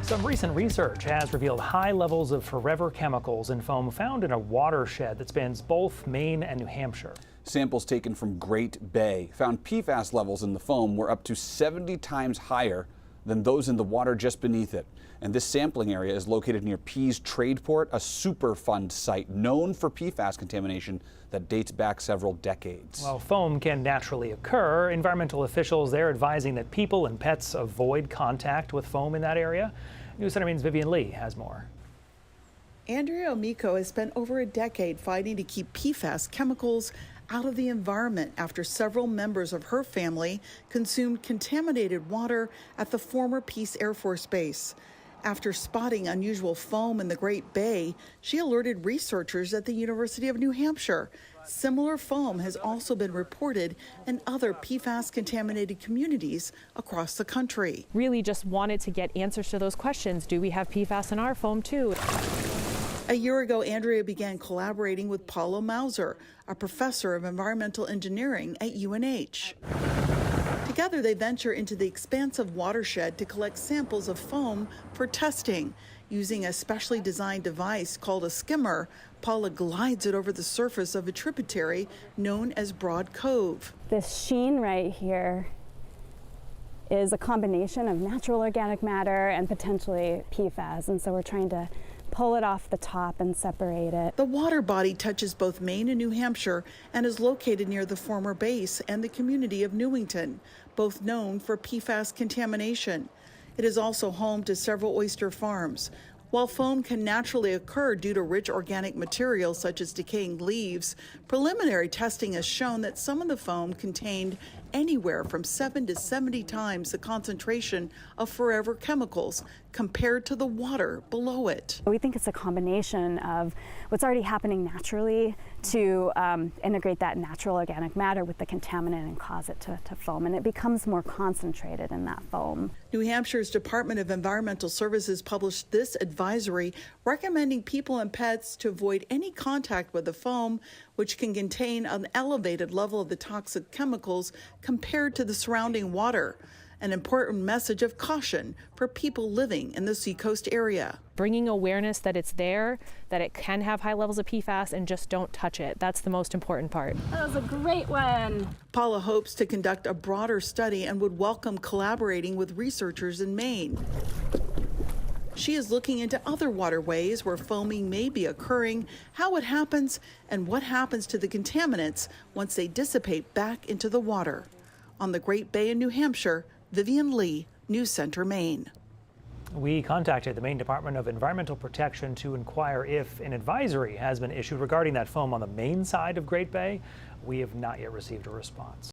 Some recent research has revealed high levels of forever chemicals in foam found in a watershed that spans both Maine and New Hampshire. Samples taken from Great Bay found PFAS levels in the foam were up to 70 times higher than those in the water just beneath it. And this sampling area is located near Pease Tradeport, a Superfund site known for PFAS contamination that dates back several decades. While foam can naturally occur, environmental officials they're advising that people and pets avoid contact with foam in that area. News Center Maine's Vivian Lee has more. Andrea Amico has spent over a decade fighting to keep PFAS chemicals out of the environment after several members of her family consumed contaminated water at the former Pease Air Force Base. After spotting unusual foam in the Great Bay, she alerted researchers at the University of New Hampshire. Similar foam has also been reported in other PFAS-contaminated communities across the country. Really just wanted to get answers to those questions. Do we have PFAS in our foam too? A year ago, Andrea began collaborating with Paulo Mauser, a professor of environmental engineering at UNH. Together, they venture into the expansive watershed to collect samples of foam for testing. Using a specially designed device called a skimmer, Paula glides it over the surface of a tributary known as Broad Cove. This sheen right here is a combination of natural organic matter and potentially PFAS, and so we're trying to pull it off the top and separate it. The water body touches both Maine and New Hampshire and is located near the former base and the community of Newington, both known for PFAS contamination. It is also home to several oyster farms. While foam can naturally occur due to rich organic materials such as decaying leaves, preliminary testing has shown that some of the foam contained anywhere from 7 to 70 times the concentration of forever chemicals compared to the water below it. We think it's a combination of what's already happening naturally to integrate that natural organic matter with the contaminant and cause it to foam, and it becomes more concentrated in that foam. New Hampshire's Department of Environmental Services published this advisory recommending people and pets to avoid any contact with the foam, which can contain an elevated level of the toxic chemicals compared to the surrounding water. An important message of caution for people living in the seacoast area. Bringing awareness that it's there, that it can have high levels of PFAS, and just don't touch it. That's the most important part. That was a great one. Paula hopes to conduct a broader study and would welcome collaborating with researchers in Maine. She is looking into other waterways where foaming may be occurring, how it happens, and what happens to the contaminants once they dissipate back into the water. On the Great Bay in New Hampshire, Vivian Lee, News Center, Maine. We contacted the Maine Department of Environmental Protection to inquire if an advisory has been issued regarding that foam on the Maine side of Great Bay. We have not yet received a response.